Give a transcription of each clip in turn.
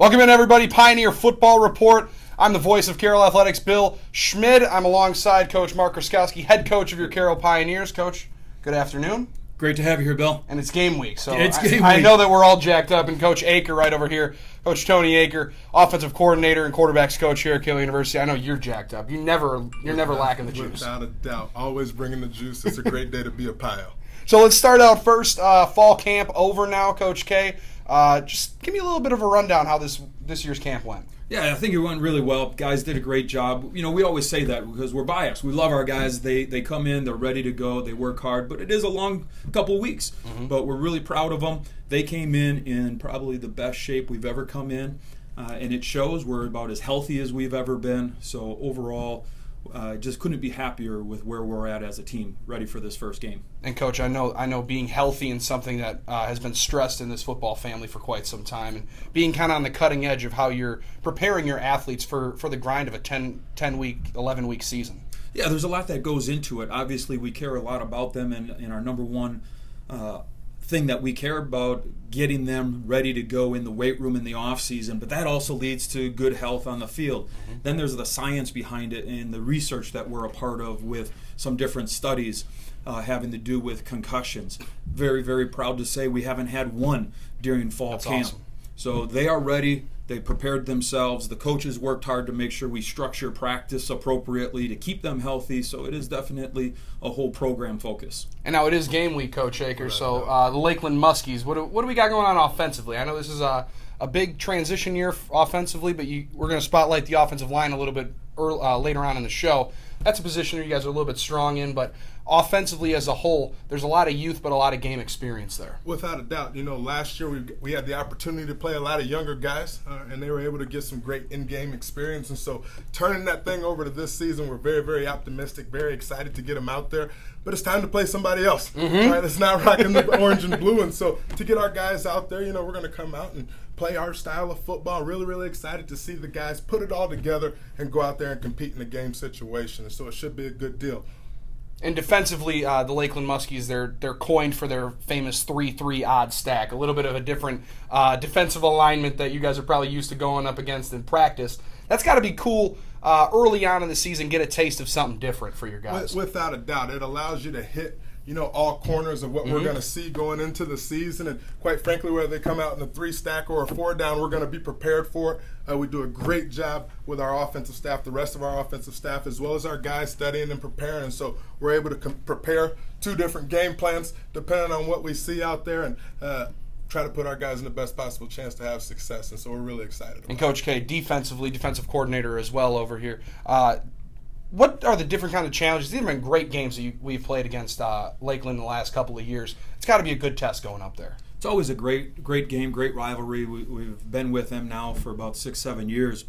Welcome in, everybody. Pioneer Football Report. I'm the voice of Carroll Athletics, Bill Schmid. I'm alongside Coach Mark Krzykowski, head coach of your Carroll Pioneers. Coach, good afternoon. Great to have you here, Bill. And it's game week, so it's game week. I know that we're all jacked up. And Coach Aker right over here, Coach Tony Aker, offensive coordinator and quarterbacks coach here at Carroll University. I know you're jacked up. You're never lacking the juice. Without a doubt. Always bringing the juice. It's a great day to be a Pio. So let's start out first. Fall camp over now, Coach K. Just give me a little bit of a rundown how this year's camp went. Yeah, I think it went really well. Guys did a great job. You know, we always say that because we're biased. We love our guys. They come in, they're ready to go, they work hard, but it is a long couple weeks. But we're really proud of them. They came in probably the best shape we've ever come in, and it shows. We're about as healthy as we've ever been. So overall, just couldn't be happier with where we're at as a team, ready for this first game. And Coach, I know being healthy is something that has been stressed in this football family for quite some time, and being kind of on the cutting edge of how you're preparing your athletes for the grind of a 10-week, 11-week season. Yeah, there's a lot that goes into it. Obviously, we care a lot about them, and our number one thing that we care about, getting them ready to go in the weight room in the off season, but that also leads to good health on the field. Then there's the science behind it and the research that we're a part of with some different studies having to do with concussions. Very, very proud to say we haven't had one during fall camp. Awesome. So they are ready. They prepared themselves. The coaches worked hard to make sure we structure practice appropriately to keep them healthy. So it is definitely a whole program focus. And now it is game week, Coach Aker. So the Lakeland Muskies, what do we got going on offensively? I know this is a big transition year offensively, but we're going to spotlight the offensive line a little bit later on in the show. That's a position you guys are a little bit strong in, but offensively as a whole, there's a lot of youth but a lot of game experience there. Without a doubt. You know, last year we had the opportunity to play a lot of younger guys, and they were able to get some great in-game experience. And so turning that thing over to this season, we're very, very optimistic, very excited to get them out there. But it's time to play somebody else. All right, it's not rocking the orange and blue. And so to get our guys out there, you know, we're going to come out and play our style of football. Really, really excited to see the guys put it all together and go out there and compete in a game situation. And so it should be a good deal. And defensively, the Lakeland Muskies, they're coined for their famous 3-3 odd stack. A little bit of a different defensive alignment that you guys are probably used to going up against in practice. That's got to be cool early on in the season, get a taste of something different for your guys. Without a doubt. It allows you to hit, you know, all corners of what we're going to see going into the season. And quite frankly, whether they come out in a 3-stack or a 4-down, we're going to be prepared for it. We do a great job with our offensive staff, the rest of our offensive staff, as well as our guys studying and preparing. And so we're able to prepare two different game plans depending on what we see out there, and try to put our guys in the best possible chance to have success. And so we're really excited about it. And Coach K, defensively, defensive coordinator as well over here. What are the different kind of challenges? These have been great games that we've played against Lakeland in the last couple of years. It's got to be a good test going up there. It's always a great game, great rivalry. We've been with them now for about 6-7 years.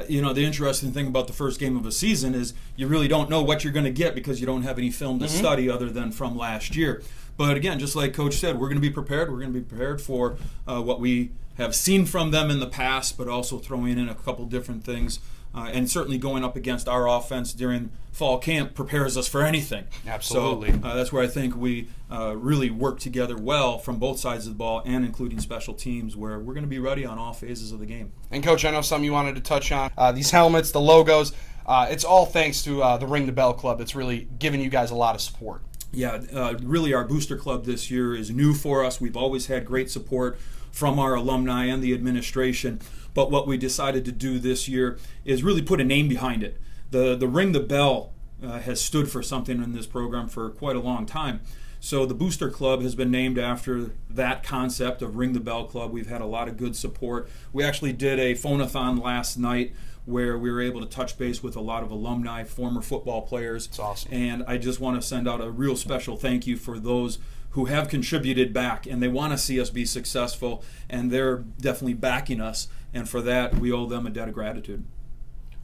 You know, the interesting thing about the first game of a season is you really don't know what you're going to get because you don't have any film to study other than from last year. But again, just like Coach said, we're going to be prepared. We're going to be prepared for what we have seen from them in the past, but also throwing in a couple different things. And certainly going up against our offense during fall camp prepares us for anything. Absolutely. So that's where I think we really work together well from both sides of the ball and including special teams, where we're going to be ready on all phases of the game. And Coach, I know something you wanted to touch on. These helmets, the logos, it's all thanks to the Ring the Bell Club. It's really given you guys a lot of support. Yeah, really our booster club this year is new for us. We've always had great support from our alumni and the administration. But what we decided to do this year is really put a name behind it. The Ring the Bell has stood for something in this program for quite a long time. So the Booster Club has been named after that concept of Ring the Bell Club. We've had a lot of good support. We actually did a phone-a-thon last night where we were able to touch base with a lot of alumni, former football players. That's awesome. And I just want to send out a real special thank you for those who have contributed back, and they want to see us be successful, and they're definitely backing us. And for that, we owe them a debt of gratitude.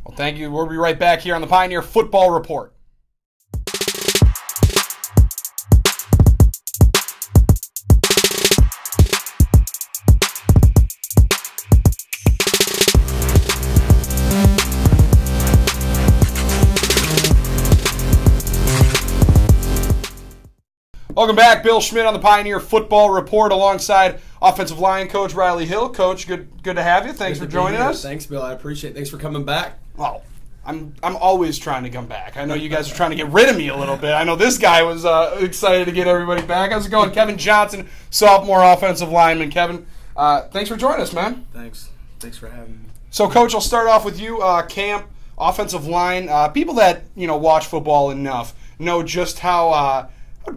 Well, thank you. We'll be right back here on the Pioneer Football Report. Welcome back. Bill Schmid on the Pioneer Football Report alongside offensive line coach Riley Hill. Coach, good to have you. Thanks for joining us. Thanks, Bill. I appreciate it. Thanks for coming back. Well, I'm always trying to come back. I know you guys are trying to get rid of me a little bit. I know this guy was excited to get everybody back. How's it going? Kevin Johnson, sophomore offensive lineman. Kevin, thanks for joining us, man. Thanks for having me. So, Coach, I'll start off with you. Camp, offensive line. People that watch football enough know just how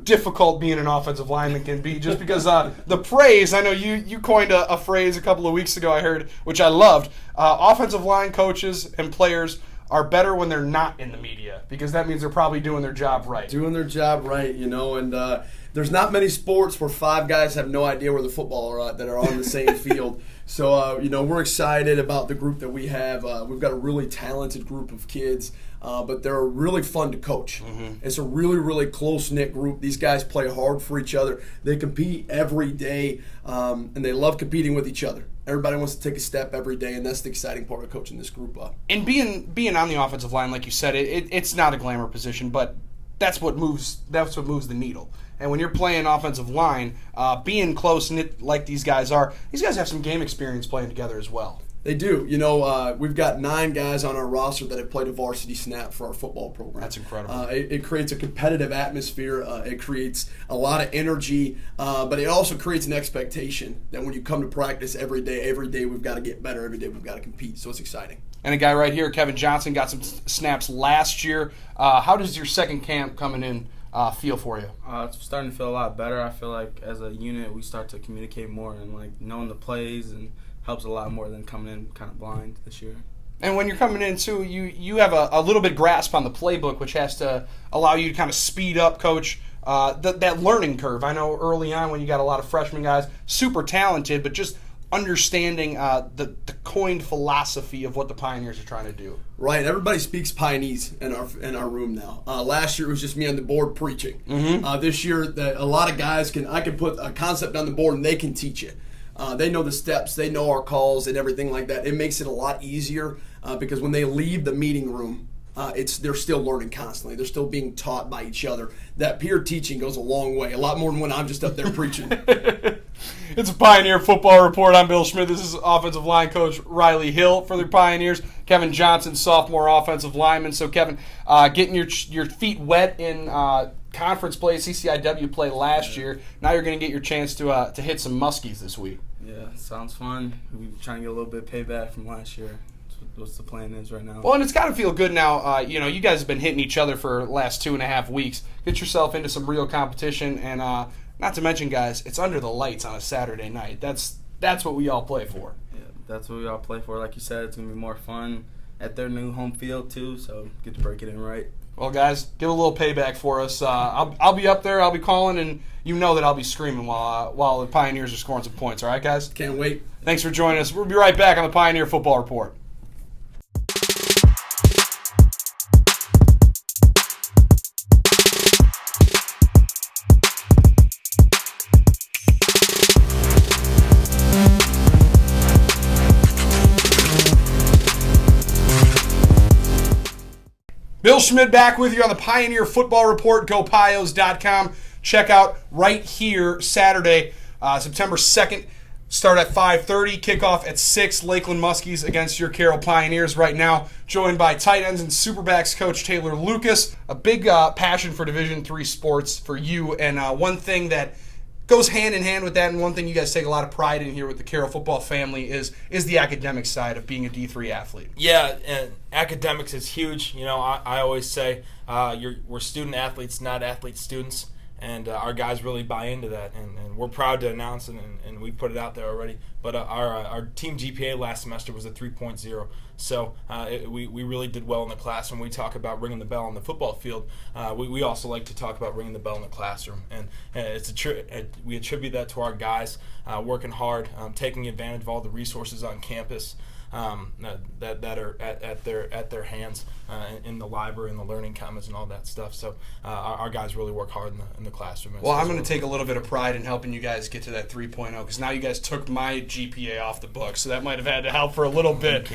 difficult being an offensive lineman can be. Just because the praise, I know you coined a phrase a couple of weeks ago, I heard, which I loved. Offensive line coaches and players are better when they're not in the media, because that means they're probably doing their job right. Doing their job right, and there's not many sports where five guys have no idea where the football are at that are on the same field. So, we're excited about the group that we have. We've got a really talented group of kids, but they're really fun to coach. Mm-hmm. It's a really, really close-knit group. These guys play hard for each other. They compete every day, and they love competing with each other. Everybody wants to take a step every day, and that's the exciting part of coaching this group up. And being on the offensive line, like you said, it's not a glamour position, but that's what moves the needle. And when you're playing offensive line, being close-knit like these guys have some game experience playing together as well. They do. We've got 9 guys on our roster that have played a varsity snap for our football program. That's incredible. It creates a competitive atmosphere. It creates a lot of energy, but it also creates an expectation that when you come to practice every day we've got to get better. Every day we've got to compete. So it's exciting. And a guy right here, Kevin Johnson, got some snaps last year. How does your second camp coming in feel for you? It's starting to feel a lot better. I feel like as a unit we start to communicate more and knowing the plays and helps a lot more than coming in kind of blind this year. And when you're coming in, too, you have a little bit grasp on the playbook, which has to allow you to kind of speed up, Coach, that learning curve. I know early on when you got a lot of freshman guys, super talented, but just understanding the coined philosophy of what the Pioneers are trying to do. Right. Everybody speaks Pioneers in our room now. Last year it was just me on the board preaching. Mm-hmm. This year a lot of guys I can put a concept on the board and they can teach it. They know the steps, they know our calls and everything like that. It makes it a lot easier because when they leave the meeting room, they're still learning constantly. They're still being taught by each other. That peer teaching goes a long way, a lot more than when I'm just up there preaching. It's a Pioneer Football Report. I'm Bill Schmid. This is offensive line coach Riley Hill for the Pioneers. Kevin Johnson, sophomore offensive lineman. So, Kevin, getting your feet wet in conference play, CCIW play last year. Now you're going to get your chance to hit some muskies this week. Yeah, sounds fun. We're trying to get a little bit of payback from last year. What's the plan is right now. Well, and it's got to feel good now. You guys have been hitting each other for the last 2.5 weeks. Get yourself into some real competition, and not to mention, guys, it's under the lights on a Saturday night. That's what we all play for. Yeah, that's what we all play for. Like you said, it's going to be more fun at their new home field, too, so get to break it in right. Well, guys, give a little payback for us. I'll be up there. I'll be calling, and you know that I'll be screaming while the Pioneers are scoring some points. All right, guys? Can't wait. Thanks for joining us. We'll be right back on the Pioneer Football Report. Bill Schmid back with you on the Pioneer Football Report, GoPios.com. Check out right here Saturday, September 2nd. Start at 5:30, kickoff at 6. Lakeland Muskies against your Carroll Pioneers right now. Joined by tight ends and Superbacks coach Taylor Lucas. A big passion for Division III sports for you, and one thing that goes hand in hand with that, and one thing you guys take a lot of pride in here with the Carroll football family is the academic side of being a D3 athlete. Yeah, and academics is huge. I always say we're student athletes, not athlete students, and our guys really buy into that, and we're proud to announce it, and we put it out there already. But our team GPA last semester was a 3.0, so we really did well in the class. When we talk about ringing the bell on the football field, we also like to talk about ringing the bell in the classroom, and we attribute that to our guys working hard, taking advantage of all the resources on campus that are at their hands in the library and the learning commons and all that stuff. So our guys really work hard in the classroom. Well, I'm going to take a little bit of pride in helping you guys get to that 3.0 because now you guys took my GPA off the book, so that might have had to help for a little bit.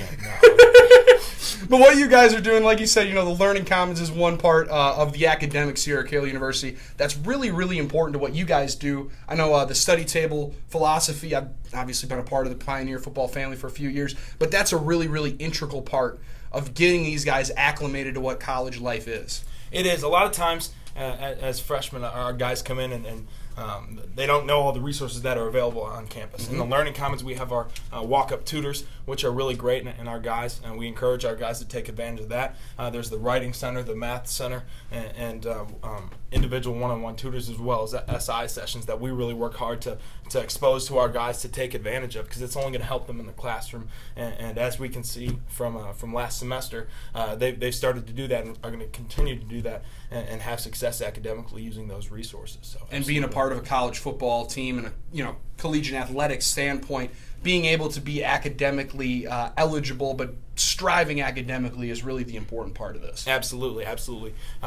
But what you guys are doing, like you said, the Learning Commons is one part of the academics here at Carroll University. That's really, really important to what you guys do. I know the study table philosophy, I've obviously been a part of the Pioneer football family for a few years, but that's a really, really integral part of getting these guys acclimated to what college life is. It is. A lot of times, as freshmen, our guys come in and they don't know all the resources that are available on campus. In the Learning Commons, we have our walk-up tutors, which are really great in our guys, and we encourage our guys to take advantage of that. There's the Writing Center, the Math Center, and individual one-on-one tutors, as well as SI sessions that we really work hard to expose to our guys to take advantage of, because it's only going to help them in the classroom. And as we can see from last semester, they've started to do that and are going to continue to do that and have success academically using those resources. So, and being a part of a college football team and a collegiate athletics standpoint, being able to be academically eligible but striving academically is really the important part of this. Absolutely.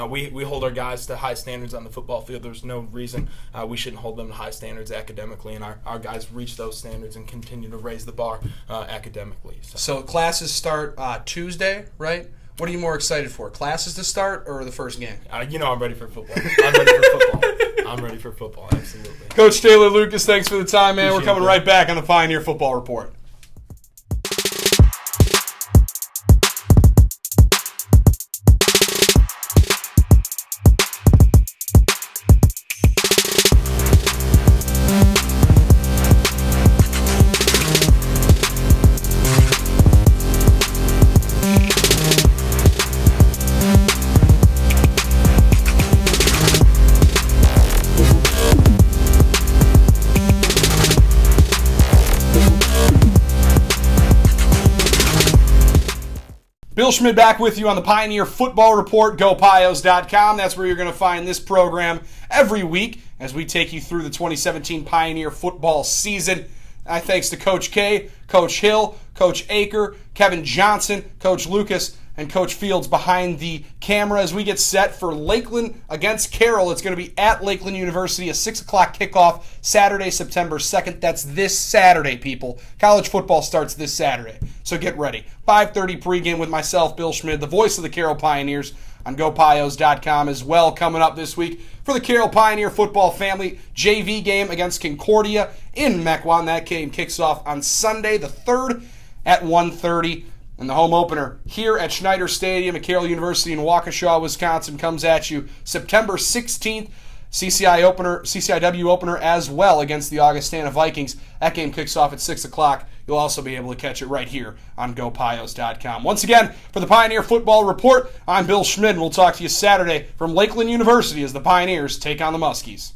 We hold our guys to high standards on the football field. There's no reason we shouldn't hold them to high standards academically, and our guys reach those standards and continue to raise the bar academically. So classes start Tuesday, right? What are you more excited for, classes to start or the first game? I'm ready for football. I'm ready for football, absolutely. Coach Taylor Lucas, thanks for the time, man. Appreciate We're coming it. right back on the Pioneer Football Report. Bill Schmid back with you on the Pioneer Football Report, GoPios.com. That's where you're going to find this program every week as we take you through the 2017 Pioneer football season. Thanks to Coach K, Coach Hill, Coach Aker, Kevin Johnson, Coach Lucas, and Coach Fields behind the camera as we get set for Lakeland against Carroll. It's going to be at Lakeland University, a 6 o'clock kickoff, Saturday, September 2nd. That's this Saturday, people. College football starts this Saturday, so get ready. 5:30 pregame with myself, Bill Schmid, the voice of the Carroll Pioneers, on GoPios.com as well. Coming up this week for the Carroll Pioneer football family, JV game against Concordia in Mequon. That game kicks off on Sunday the 3rd at 1:30. And the home opener here at Schneider Stadium at Carroll University in Waukesha, Wisconsin comes at you September 16th. CCIW opener as well against the Augustana Vikings. That game kicks off at 6 o'clock. You'll also be able to catch it right here on GoPios.com. Once again, for the Pioneer Football Report, I'm Bill Schmid, and we'll talk to you Saturday from Lakeland University as the Pioneers take on the Muskies.